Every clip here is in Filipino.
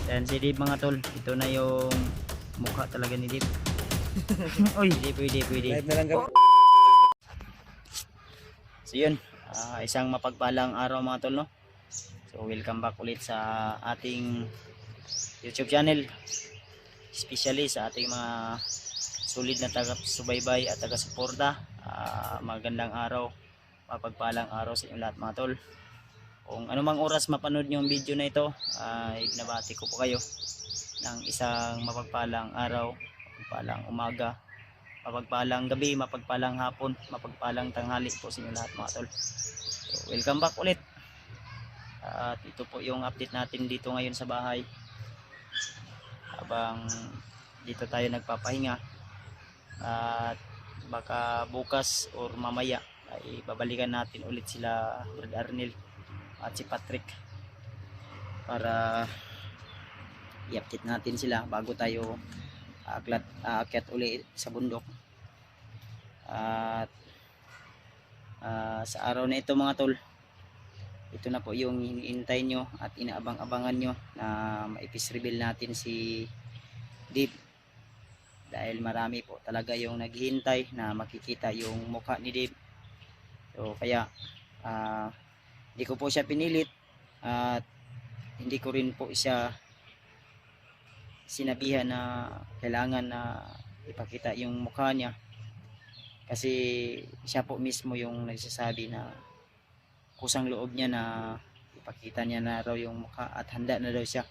Yan si Dave mga tol. Ito na yung mukha talaga ni Dave. Uy, pwede. Live na lang kami. So yun, isang mapagpalang araw mga tol, no? So welcome back ulit sa ating YouTube channel. Especially sa ating mga solid na taga-subaybay at taga-suporta. Magandang araw, mapagpalang araw sa inyo lahat mga tol. Kung anumang oras mapanood nyo yung video na ito, ibinabati ko po kayo ng isang mapagpalang araw, mapagpalang umaga, mapagpalang gabi, mapagpalang hapon, mapagpalang tanghali po sa inyo lahat mga tol. So, welcome back ulit. At ito po yung update natin dito ngayon sa bahay. Habang dito tayo nagpapahinga. At baka bukas or mamaya ay babalikan natin ulit sila Brad Arnel at si Patrick para i-update natin sila bago tayo aakyat uli sa bundok. At sa araw na ito mga tol, ito na po yung hinihintay nyo at inaabang-abangan nyo na maipis reveal natin si Dave, dahil marami po talaga yung naghihintay na makikita yung mukha ni Dave. So kaya hindi ko po siya pinilit at hindi ko rin po siya sinabihan na kailangan na ipakita yung mukha niya, kasi siya po mismo yung nagsasabi na kusang loob niya na ipakita niya na raw yung mukha at handa na daw siya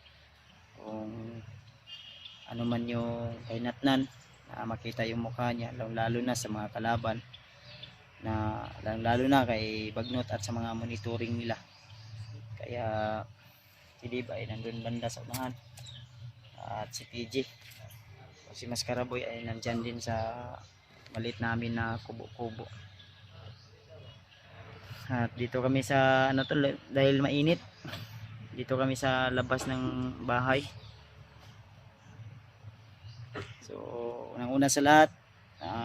kung ano man yung kainatnan na makita yung mukha niya, lalo na sa mga kalaban, na lalo na kay Bagnot at sa mga monitoring nila. Kaya si Dave ay nandun banda sa unahan at si PG o si Mascaraboy ay nandyan din sa malit namin na kubo-kubo. At dito kami sa ano to, dahil mainit, dito kami sa labas ng bahay. So unang-una sa lahat,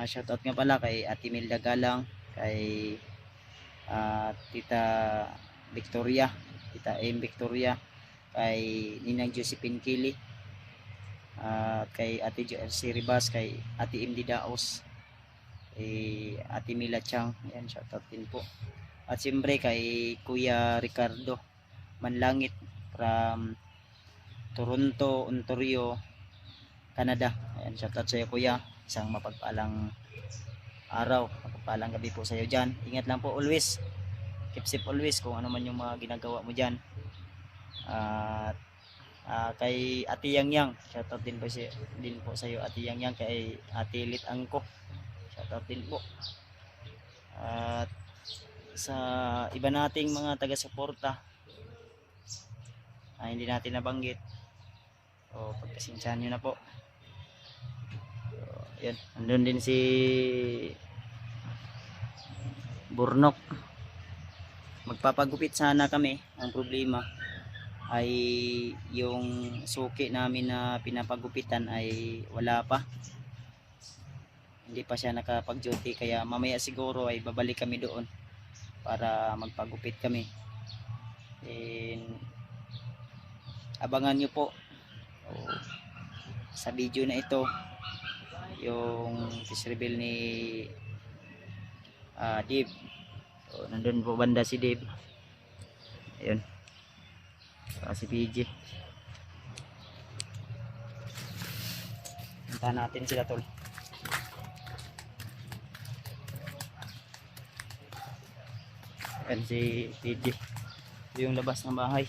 shoutout nga pala kay Ate Milda Galang, kay Tita Victoria, Tita M Victoria, kay Ninang Josephine Kili, kay Ate Joelcy Ribas, kay Ate MD Daos, kay Ate Mila Chang, yan, shoutout din po. At siyempre kay Kuya Ricardo Manlangit from Toronto, Ontario, Canada. Ayan, shoutout sa iyo kuya, isang mapagpalang araw, mapagpalang gabi po sa iyo dyan. Ingat lang po always, keep safe always kung ano man yung mga ginagawa mo dyan. At kay Ate Yang Yang, shoutout din po sa iyo Ate Yang Yang, kay Ate Lit Angko, shoutout din po. At sa iba nating mga taga-suporta hindi natin nabanggit, o pagpasensyahan nyo na po. So, yun, andun din si Burnok. Magpapagupit sana kami. Ang problema ay yung suki namin na pinapagupitan ay wala pa, hindi pa siya nakapag-duty, kaya mamaya siguro ay babalik kami doon para magpagupit kami. And abangan nyo po sa video na ito yung face reveal ni Dave. So, nandun po banda si Dave, ayun, si PG. Puntahan natin sila tol. Ayan si PG, ito yung labas ng bahay.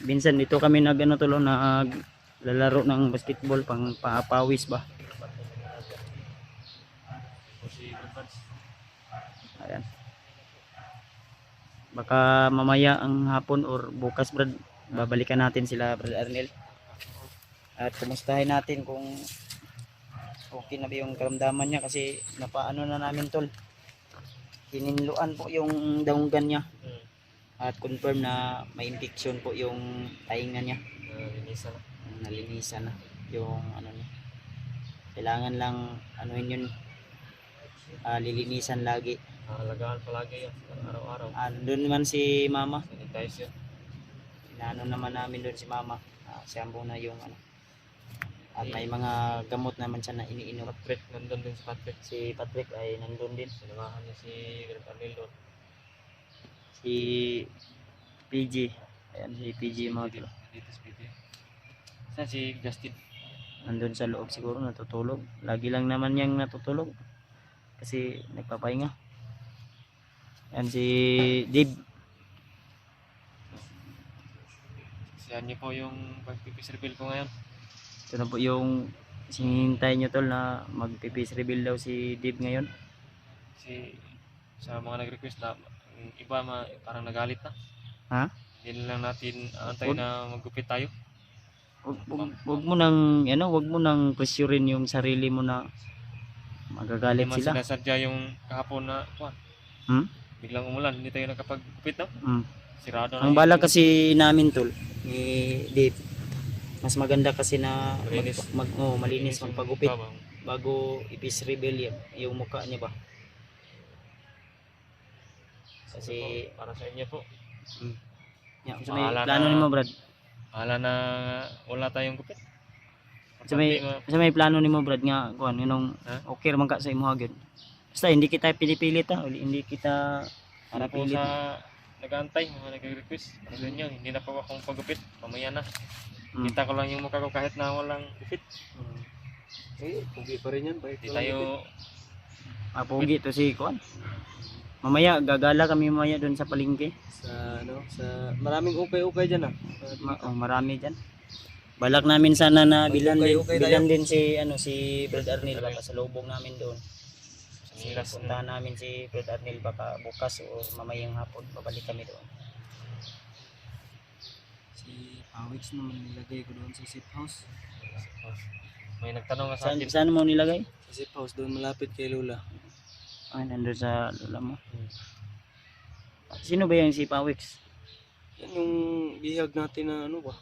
Minsan dito kami naglalaro ng basketball, pang paapawis ba. Ayan, baka mamaya ang hapon or bukas Brad, babalikan natin sila Brad Arnel at kumustahin natin kung okay na ba yung karamdaman niya, kasi napaano na namin tol, hininluan po yung daunggan niya at confirm na may infection po yung tainga niya. Nalinisan na yung ano niya. Kailangan lang anuhin yun, lilinisan lagi. Alagaan palagi yan araw-araw. Andun naman si mama. Sanitize yun. Inaano naman namin doon si mama. Siya muna yung ano. At may mga gamot naman siya na iniinom. Patrick, nandun din si Patrick. Si Patrick ay nandun din. Sinamahan niya si Greg Arnel doon. Si PG. Ayan si PG mga tol. Dito si PG. Saan si Justin? Nandun sa loob siguro natutulog. Lagi lang naman niyang natutulog. Kasi nagpapahinga. Ayan si Dave. Siyan niyo po yung pag-pipis reveal ko ngayon. Ito na po yung hinihintay nyo tol na mag-pipis reveal daw si Dave ngayon. Kasi sa mga nag-request na yung iba parang nagalit na. Ha? Hindi na lang natin antay na maggupit tayo. Wag mo nang wag mo nang pressurein yung sarili mo na magagalit Hindi man sila. sinasadya yung kahapon na kuwan. Biglang umulan, hindi tayo nakapag-gupit no? Sirado na. Ang bala kasi namin tol ni Dave. Mas maganda kasi na Malinis. malinis yung magpagupit mukha ba? bago ipis reveal yung mukha niya ba. Kasi Para sa inyo po. so may Bahala plano na. nimo Brad. Bahala na wala tayong gupit. So may plano nimo Brad nga kuan nganong Ha? okay man ka sa imong hagod. Basta hindi kita pinipilit hindi kita Para po pinipilit. sa nag-aantay, mga nag-request. Para sa inyo, hindi na po akong paggupit. Mamaya na. Mm. Kita ko lang yung mukha ko kahit na walang gupit. Eh, pugi pa rin yan. Hindi tayo Pugi to si kuan. Mamaya gagala kami mamaya doon sa palengke. Sa maraming ukay-ukay dyan Marami diyan. Balak namin sana na bilan Okay din si si Brad Arnel baka sa lubong namin doon. Milas Puntahan namin si Brad Arnel baka bukas o mamayang hapon babalik kami doon. Si Pawix naman nilagay ko doon sa safe house. May nagtanong nga sa akin. Saan mo nilagay? Sa safe house doon malapit kay Lola. Ay, nandun sa lola mo. Sino ba yung si Pawix? Yan yung bihag natin na ano ba?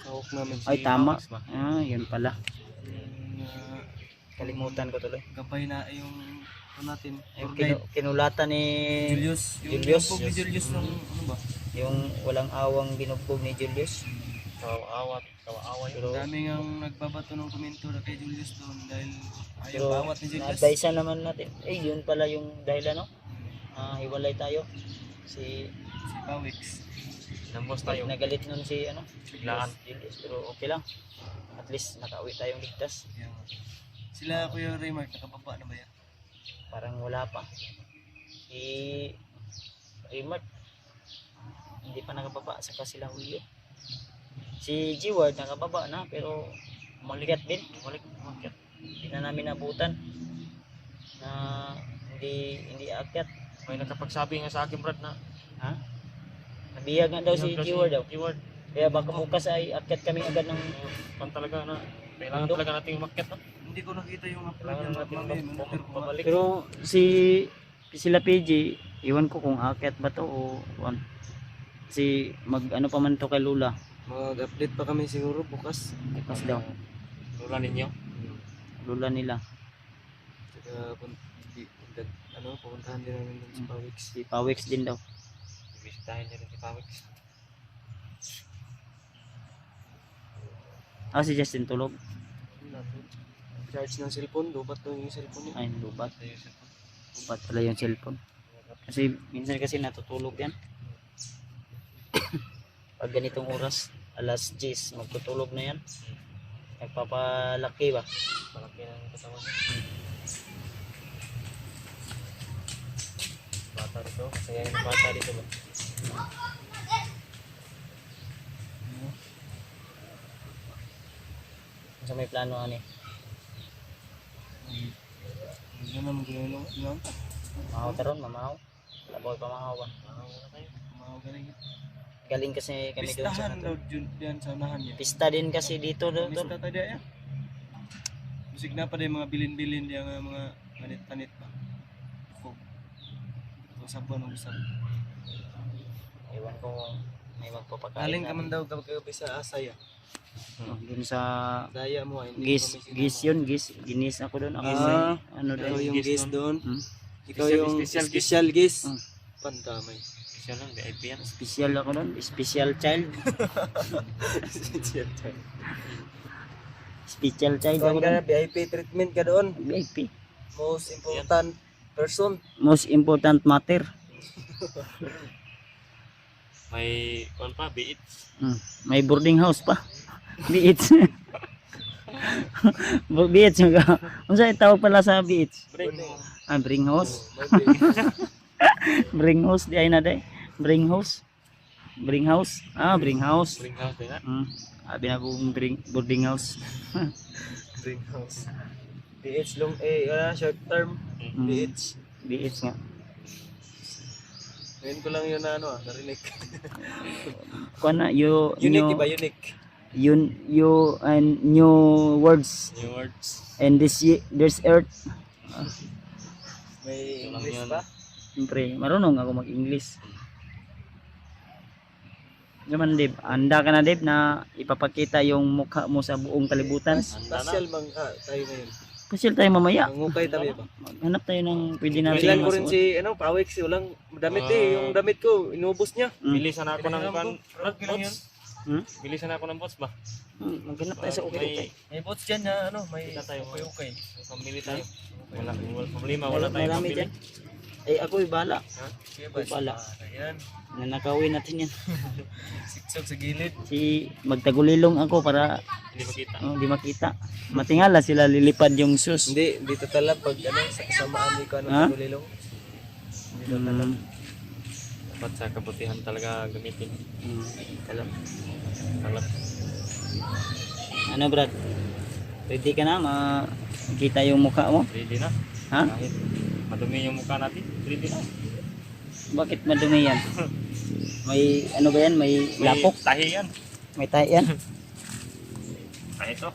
Hawak namin si Ay, tama. Pawix ba? Yun pala. yung, Kalimutan ko tuloy. gabay na yung ano natin. Yung Tour guide. kinulatan ni Julius. Julius. Yung ni Julius ng ano ba? yung walang awang binugbog ni Julius. Kawaawat, kawaawa yun. Pero Ang dami ang nagbabato ng komento na kay Julius doon dahil ayaw pero bawat ni Julius. na-advise naman natin. Yun pala yung dahilan, no? Hiwalay tayo. Si Pawix. Nambos tayo. nagalit nun si Biglaan. Julius, pero okay lang. At least nakauwi tayong ligtas. Yan. Sila Kuya Raymart, nakababa na ba yan? Parang wala pa. Si Raymart hindi pa nakababa saka sila Julio. Si G-Ward nakababa na pero umakyat din. Umakyat. Hindi na namin nabutan na hindi aakyat. May nakapagsabi nga sa akin, Brad, na Nabihag nga daw si G-Ward daw. Keyword. Kaya baka bukas ay akyat kami agad ng Pan talaga na. Kailangan Bundok. talaga nating umakyat, no? Hindi ko nakita yung upload Kailangan yan. natin Mami, monitor ko. babalik. pero sila PG, iwan ko kung akyat ba to o ano. Kasi ano pa man to kay Lula. Mag-update pa kami siguro bukas. Bukas daw. Lula ninyo. Lula nila. Saka pupuntahan din namin dun sa Pawix. Si Pawix din daw. Bisitahin niyo rin si Pawix. Si Justin tulog. Charge ng cellphone, lubat daw yung cellphone niya. Ay, lubat. Tayo siya po. Lubat pala yung cellphone. Kasi minsan kasi natutulog yan. Pag ganitong oras, alas 10, magtutulog na yan. Nagpapalaki ba? Malaki ng katawan niya. Bata rito. Masaya yung bata dito ba? So may plano ani. Hindi naman ginulong. Ano? Mahaw taron, mamahaw. Laboy pa mahaw ba? Mga galing. Galing kasi kami doon sa Pistahan daw dyan sa unahan niya. pista din kasi dito doon. Pista tayo ya. Musik na pa din mga bilin-bilin diya nga mga tanit-tanit pa. Fog. Ito sabon ng usap. Ewan ko kung may magpapakain. Aling ka man daw kapag sa Asaya. Doon sa Daya mo hindi gis, kami sinama. gis yun, gis. Ginis ako doon. Ako Ah, ano Ikaw doon. yung Gis gis doon. Hmm? Ikaw Special- yung special gis. special gis. Hmm. Pandamay. Siya lang, VIP yan. Special ako nun. Special child. Special child ako Kuhan ka nun. na, VIP treatment ka doon. VIP. Most important person. Most important matter. May, kung pa, biit. May boarding house pa. Beach. Beach nga. Unsa tawag pala sa beach? Bring. Bring house. May baby. Bring house di ay na day. Bring house. Bring house. Bring house. Bring house din nga. Abi na kong boarding house. Greenhouse. BH long short term. Mm. BH. Beach nga. Ngayon ko lang yun na narinig. Kuan na you Unique ba? Unique. you and new words New words. and there's earth. May Ito lang English yan. ba? Siyempre, marunong ako mag-English. Naman, Dave. Handa ka na, Dave, na ipapakita yung mukha mo sa buong kalibutan. Pasyal mang tayo ngayon. Pasyal tayo mamaya. Mangukay tabi ba? Hanap tayo ng pwede natin Bilan ko rin masuot. si Pawik si walang damit yung damit ko inubos niya. Bilisan ako ng Kailangan kan. ko. Brad, bilang yun. Bilisan ako ng bots ba? Maghanap tayo sa okay. May bots dyan na may Kita tayo. okay. May pamili tayo. Wala problema, wala tayong Marami pamili. dyan. Ako ibala. Okay Wala. Ayan. Nanakawin natin yan. Siksok sa gilid. Magtagulilong ako para Hindi makita. di makita. Matingala sila lilipad yung sus. Hindi, dito tala pag sa kasamaan ni ko Ha? tulilong. Dito tala. Dapat sa kabutihan talaga gamitin. Alam. Kalap. Ano, Brad? Ready ka na makita yung mukha mo? Ready na. Ha? Kahit madumi yung mukha natin. Ready na. Bakit madumi yan? May ano ba yan? May lapok? Tahi yan. May tayo yan? Kahit ito.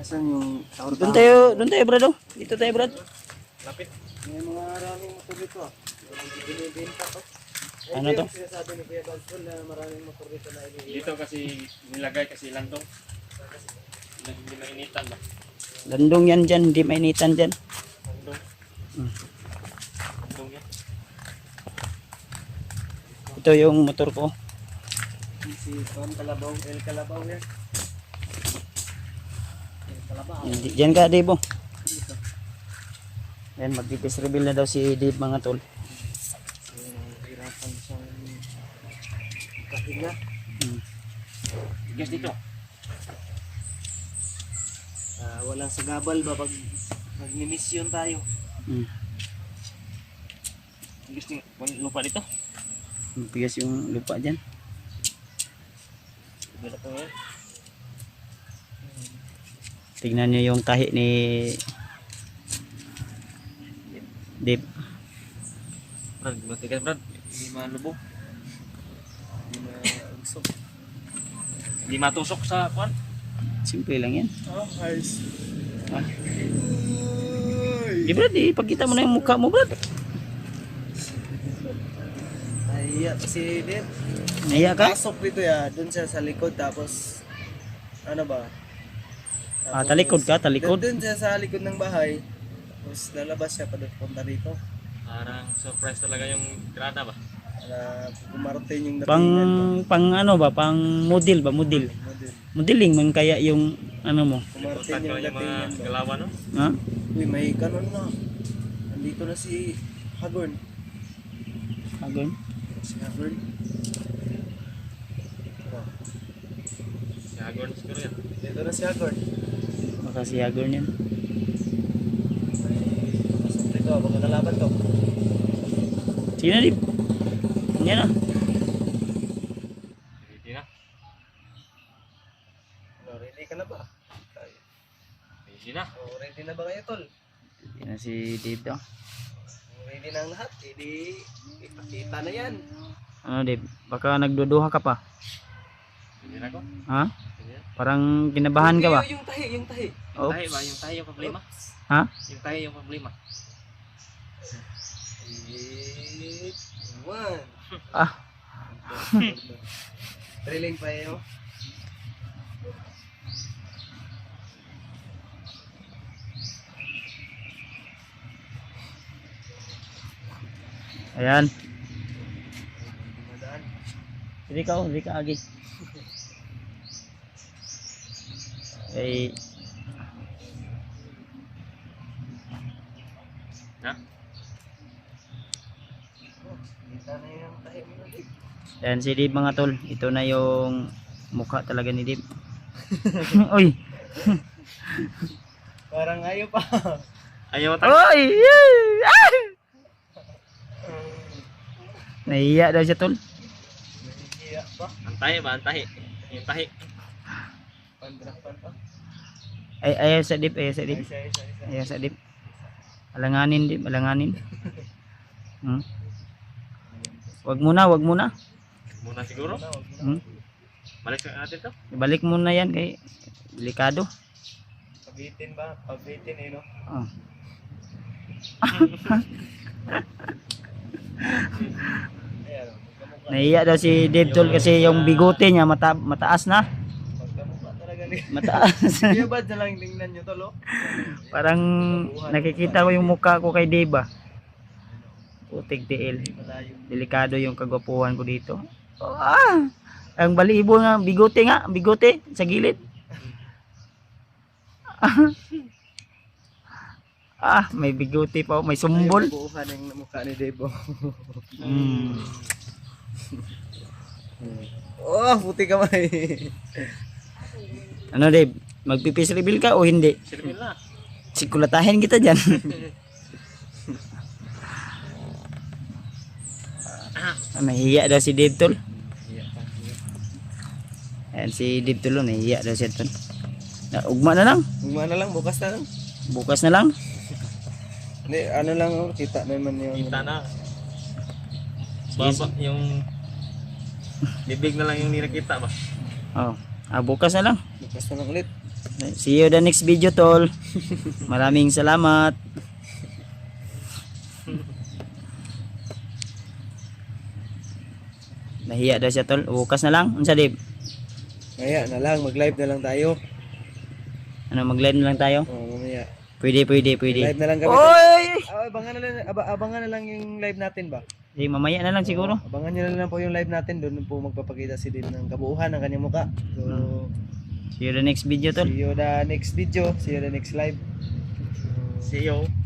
Asan yung tawar Doon tayo, Brad. Oh. Dito tayo, Brad. Lapit. May mga maraming motor dito binibenta ko. Ano to? Sinasabi ni Kuya Balsol na maraming motor dito na Dito kasi nilagay kasi landong. Hindi mainitan ba? Landong yan dyan. Hindi mainitan dyan. Landong. Landong yan. Ito yung motor ko. si Juan Calabaw, El Calabaw yan. El Calabaw. Diyan ka, Dave. Oh. Yan, mag-test reveal na daw si Dave, mga tol. Hirapan siyang kahinga. Gas dito. Walang sagabal ba pag magmimisyon tayo? Gas dito. Lupa dito. Pigas yung lupa dyan. Wala pa yan. Tignan nyo yung tahi ni Dave. Brad, matigas Brad. Hindi malubog. Hindi mausok. Hindi matusok sa kwan. Simple lang yan. Ayos. Di Brad, ipagkita mo na yung mukha mo, Brad. Ay, kasi din. Naiya ka? Pasok dito dun siya sa likod tapos ano ba? Talikod ka, talikod. Dun siya sa likod ng bahay. Tapos lalabas siya punta dito. Parang surprise talaga yung grada ba? Para kumarating yung Pang, datingan ba? pang ano ba, pang model ba, model. Model. Modeling man kaya yung ano mo. Kumarating Punta ko yung yung mga datingan ba? galawan no? Ha? Uy, may kanon na. Nandito na si Hagorn. Agon. Si Hagorn. Si Agorn siguro yan. Dito na si Hagorn. Baka si Agon yan. Pasok dito, baka kalaban to. Sige na, Dave. Yan na. Ready na. Ready ka na ba? Ready na. Ready na ba kayo, tol? Yan na si Dave daw. Ready na ang lahat. Ready. Ipakita na yan. Ano, Dave? Baka nagduduha ka pa. Ready na ko. Ha? Ready na. Parang kinabahan ka ba? Yung tahi, yung tahi. Yung tahi Oops. ba? Yung tahi yung problema? Ha? Yung tahi yung problema. 8, 1. Ah. Trailing pa yun. Ayan. Dumadaan. Hindi ka agi. Eh, Ha? Kita na yung tayo mo na Dib. ayan si Dib mga tol. Ito na yung mukha talaga ni Dib. Uy. Parang ayaw pa. Ayaw tayo. Uy. Ah! Nahiya daw siya tol. Nahihiya pa. Antahi ba? Antahi. Yung tahi. Pandrapan pa. Ay, ayaw sa Dib, ayaw sa Dib. Isa. Ayaw sa Dib. Alanganin Dib, alanganin. Hmm? Wag muna. Muna siguro. Wag mo na. Hmm? Balik natin to. Ibalik muna yan kay delikado. Pabitin ba? Pabitin eh no? Oh. Ayan. Magkamukha. Nahiya daw si Dib tol kasi yung bigote niya mataas na. Magkamukha talaga ni. Mataas. Sige ba na lang tingnan nyo tol oh? Parang nakikita ko yung mukha ko kay Dib ah. Putik tiil. Malayo. Delikado yung kagwapuhan ko dito. Ah! Ang balibo nga, bigote sa gilid. Ah, may bigote pa, may sumbol. Ay, buuhan yung mukha ni Debo. Mm. Oh, puti kamay. Ano Dave, magpipis reveal ka o hindi? Silbil na. Sikulatahin kita dyan. Nahiya daw si Dave tol. Ayan si Dave tol, nahiya daw siya tol. Ugma na lang, Gumana na lang, bukas na lang. bukas na lang. Hindi, ano lang, oh, kita naman yung... Kita na. Baba yung bibig na lang yung nirakita ba? Oh, bukas na lang. Bukas na lang ulit. See you the next video tol. Maraming salamat. Nahiya daw siya tol. Bukas na lang. Unsa Dave? Kaya na lang, mag-live na lang tayo. Ano, mag-live na lang tayo? Oh, mamaya. Pwede. Live na lang kami. Oy! Abangan na lang yung live natin ba? Di, mamaya na lang siguro. Abangan nyo na lang po yung live natin. Doon po magpapakita si Dave ng kabuuhan ng kanyang mukha. So, See you the next video tol. see you the next video. See you the next live. See you.